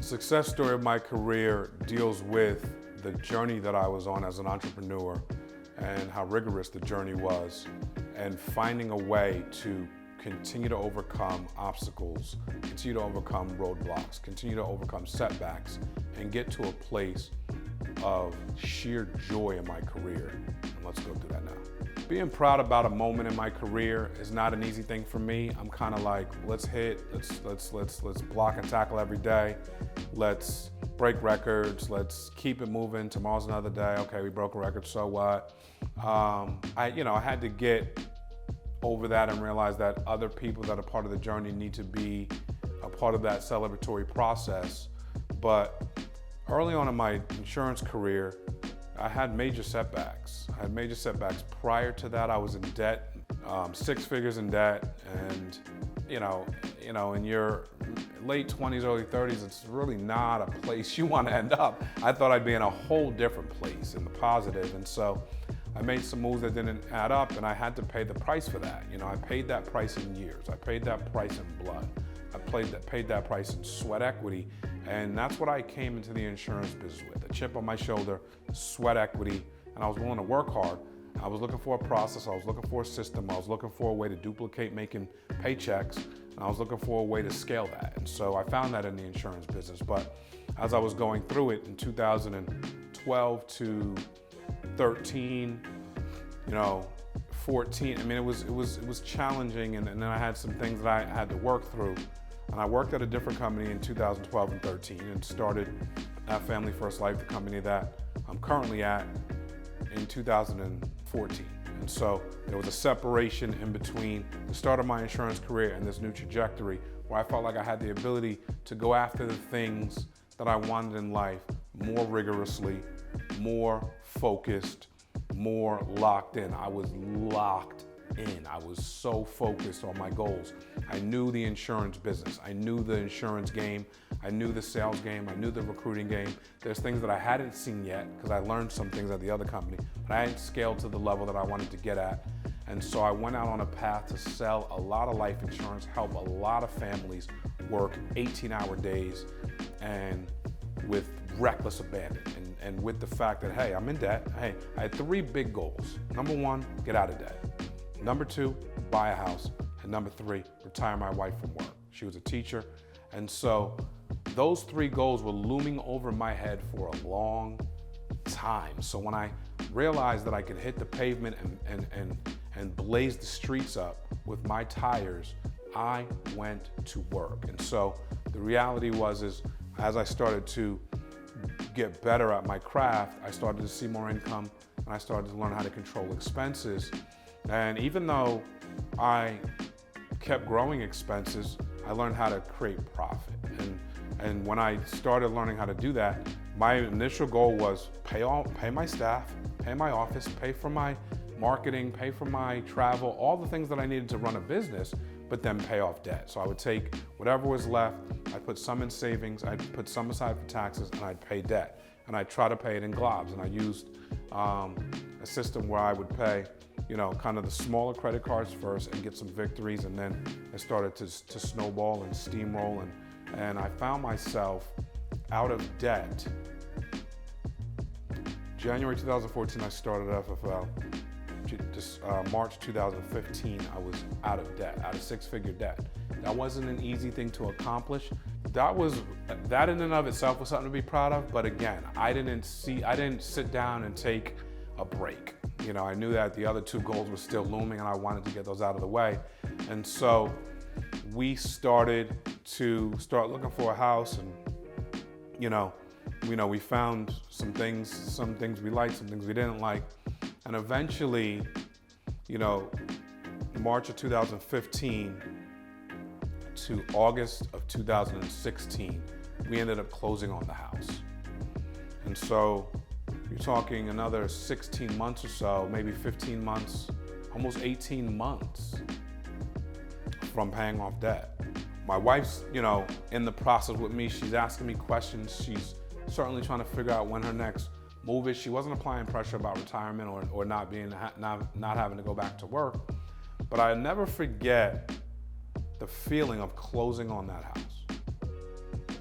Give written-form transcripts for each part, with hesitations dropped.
Success story of my career deals with the journey that I was on as an entrepreneur and how rigorous the journey was, and finding a way to continue to overcome obstacles, continue to overcome roadblocks, continue to overcome setbacks, and get to a place of sheer joy in my career. And let's go through that now. Being proud about a moment in my career is not an easy thing for me. I'm kind of like, let's block and tackle every day. Let's break records. Let's keep it moving. Tomorrow's another day. Okay, we broke a record, so what? I had to get over that and realize that other people that are part of the journey need to be a part of that celebratory process. But early on in my insurance career, I had major setbacks. Prior to that, I was in debt, 6 figures in debt, and in your late 20s, early 30s, it's really not a place you want to end up. I thought I'd be in a whole different place in the positive, and so I made some moves that didn't add up, and I had to pay the price for that. I paid that price in years. I paid that price in blood. I paid that price in sweat equity, and that's what I came into the insurance business with: a chip on my shoulder, sweat equity, and I was willing to work hard. I was looking for a process, I was looking for a system, I was looking for a way to duplicate making paychecks, and I was looking for a way to scale that. And so I found that in the insurance business. But as I was going through it in 2012 to 13, 14, it was challenging, and then I had some things that I had to work through. And I worked at a different company in 2012 and 13 and started at Family First Life, the company that I'm currently at, in 2014. And so there was a separation in between the start of my insurance career and this new trajectory where I felt like I had the ability to go after the things that I wanted in life more rigorously, more focused, more locked in. I was locked in. I was so focused on my goals. I knew the insurance business. I knew the insurance game. I knew the sales game. I knew the recruiting game. There's things that I hadn't seen yet because I learned some things at the other company, but I hadn't scaled to the level that I wanted to get at. And so I went out on a path to sell a lot of life insurance, help a lot of families work 18-hour days and with reckless abandon, and with the fact that, hey, I'm in debt. Hey, I had 3 big goals. Number 1, get out of debt. Number 2, buy a house. And number 3, retire my wife from work. She was a teacher. And so those 3 goals were looming over my head for a long time. So when I realized that I could hit the pavement and blaze the streets up with my tires, I went to work. And so the reality is as I started to get better at my craft, I started to see more income, and I started to learn how to control expenses. And even though I kept growing expenses, I learned how to create profit. And when I started learning how to do that, my initial goal was pay my staff, pay my office, pay for my marketing, pay for my travel, all the things that I needed to run a business, but then pay off debt. So I would take whatever was left, I'd put some in savings, I'd put some aside for taxes, and I'd pay debt. And I'd try to pay it in globs. And I used a system where I would pay kind of the smaller credit cards first and get some victories, and then it started to snowball and steamroll, and I found myself out of debt. January 2014, I started FFL. March 2015, I was out of debt, out of 6-figure debt. That wasn't an easy thing to accomplish. That in and of itself was something to be proud of, but again, I didn't sit down and take a break. I knew that the other 2 goals were still looming, and I wanted to get those out of the way. And so we started looking for a house, and we found some things we liked, some things we didn't like. And eventually, March of 2015 to August of 2016, we ended up closing on the house. And so you're talking another 16 months or so, maybe 15 months, almost 18 months from paying off debt. My wife's, in the process with me. She's asking me questions. She's certainly trying to figure out when her next move is. She wasn't applying pressure about retirement or not having to go back to work. But I never forget the feeling of closing on that house.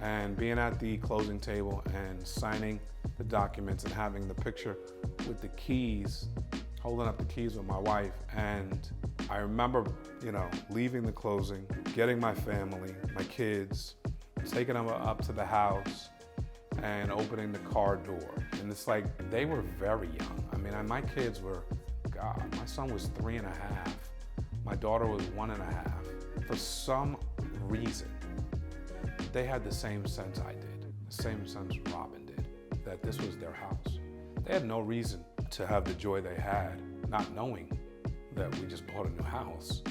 And being at the closing table and signing the documents and having the picture with the keys, holding up the keys with my wife. And I remember, leaving the closing, getting my family, my kids, taking them up to the house and opening the car door. And it's like, they were very young. I mean, my kids were, my son was 3.5. My daughter was 1.5. For some reason, they had the same sense I did, the same sense Robin did, that this was their house. They had no reason to have the joy they had, not knowing that we just bought a new house.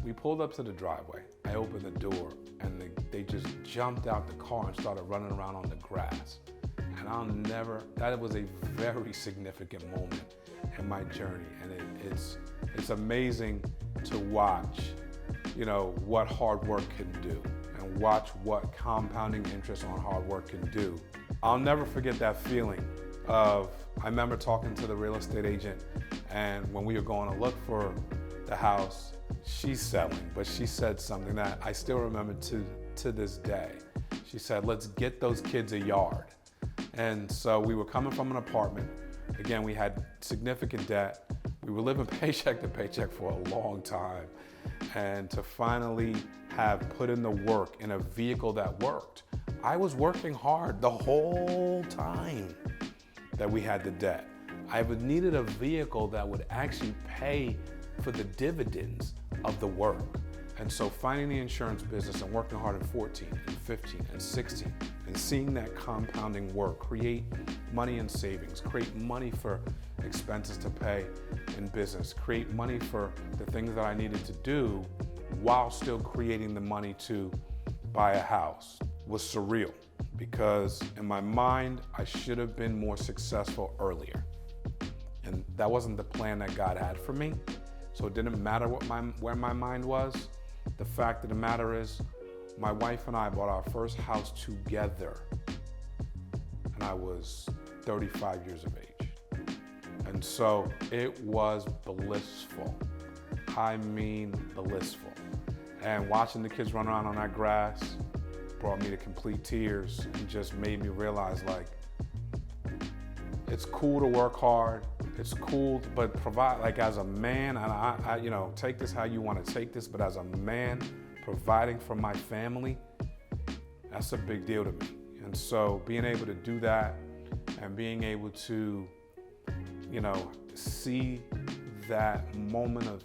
We pulled up to the driveway. I opened the door, and they just jumped out the car and started running around on the grass. And that was a very significant moment in my journey. And it's amazing to watch, what hard work can do, and watch what compounding interest on hard work can do. I'll never forget that feeling I remember talking to the real estate agent, and when we were going to look for the house, she's selling, but she said something that I still remember to this day. She said, let's get those kids a yard. And so we were coming from an apartment. Again, we had significant debt. We were living paycheck to paycheck for a long time. And to finally have put in the work in a vehicle that worked. I was working hard the whole time that we had the debt. I needed a vehicle that would actually pay for the dividends of the work. And so finding the insurance business and working hard in 14 and 15 and 16 and seeing that compounding work create money in savings, create money for expenses to pay in business, create money for the things that I needed to do while still creating the money to buy a house was surreal, because in my mind, I should have been more successful earlier. And that wasn't the plan that God had for me. So it didn't matter where my mind was. The fact of the matter is, my wife and I bought our first house together, and I was 35 years of age. And so it was blissful. I mean blissful. And watching the kids run around on that grass brought me to complete tears and just made me realize, like, it's cool to work hard. It's cool, but provide, like, as a man, and I take this how you want to take this, but as a man, providing for my family, that's a big deal to me. And so being able to do that and being able to, see that moment of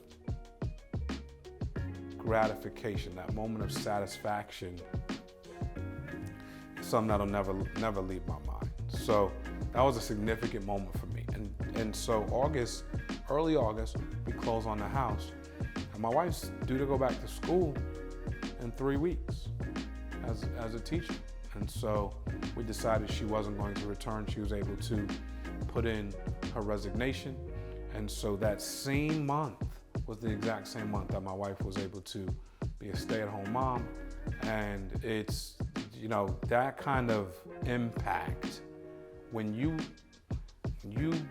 gratification, that moment of satisfaction, something that'll never leave my mind. So that was a significant moment for me. And so early August, we close on the house. And my wife's due to go back to school in 3 weeks as a teacher. And so we decided she wasn't going to return. She was able to put in her resignation. And so that same month was the exact same month that my wife was able to be a stay-at-home mom. And it's, that kind of impact when you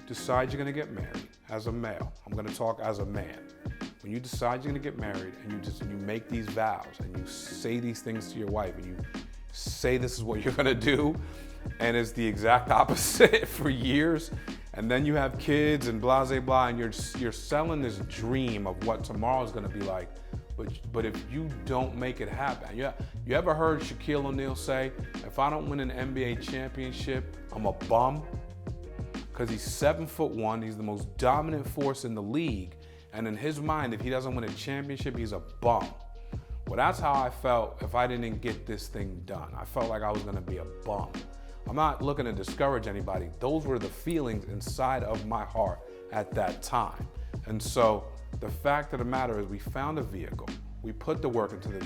decide you're going to get married as a male. I'm going to talk as a man. When you decide you're going to get married and you make these vows and you say these things to your wife and you say this is what you're going to do, and it's the exact opposite for years, and then you have kids and blah, blah, blah, and you're selling this dream of what tomorrow is going to be like. But if you don't make it happen, you ever heard Shaquille O'Neal say, if I don't win an NBA championship, I'm a bum? Because he's 7'1", he's the most dominant force in the league, and in his mind, if he doesn't win a championship, he's a bum. Well, that's how I felt if I didn't get this thing done. I felt like I was gonna be a bum. I'm not looking to discourage anybody. Those were the feelings inside of my heart at that time. And so the fact of the matter is, we found a vehicle, we put the work into the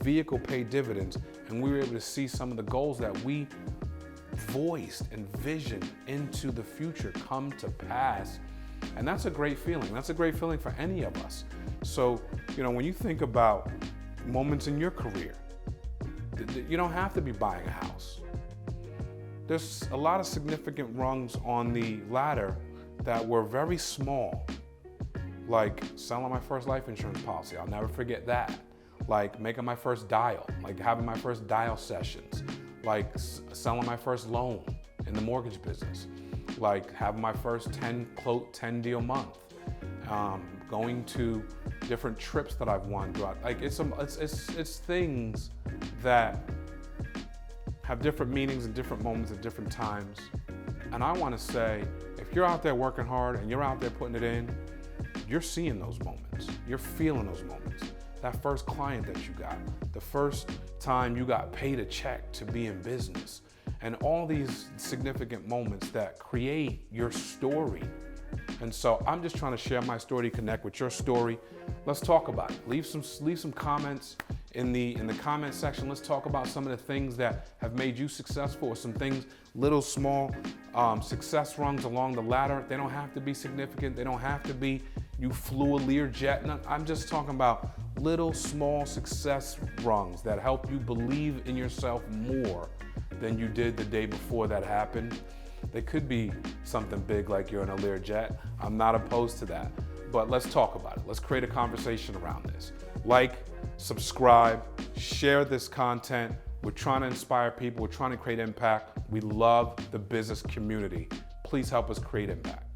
vehicle paid dividends, and we were able to see some of the goals that we voiced and visioned into the future come to pass. And that's a great feeling. That's a great feeling for any of us. So, when you think about moments in your career, you don't have to be buying a house. There's a lot of significant rungs on the ladder that were very small, like selling my first life insurance policy. I'll never forget that. like making my first dial, like having my first dial sessions, like selling my first loan in the mortgage business, like having my first 10 deal month, going to different trips that I've won throughout. Like it's things that have different meanings and different moments at different times. And I want to say, if you're out there working hard and you're out there putting it in, you're seeing those moments. You're feeling those moments. That first client that you got, the first time you got paid a check to be in business, and all these significant moments that create your story. And so I'm just trying to share my story to connect with your story. Let's talk about it. Leave some comments in the comment section. Let's talk about some of the things that have made you successful, or some things, little small success rungs along the ladder. They don't have to be significant. They don't have to be you flew a Learjet. No, I'm just talking about little small success rungs that help you believe in yourself more than you did the day before that happened. They could be something big like you're in a Learjet. I'm not opposed to that. But let's talk about it. Let's create a conversation around this. Like, subscribe, share this content. We're trying to inspire people. We're trying to create impact. We love the business community. Please help us create impact.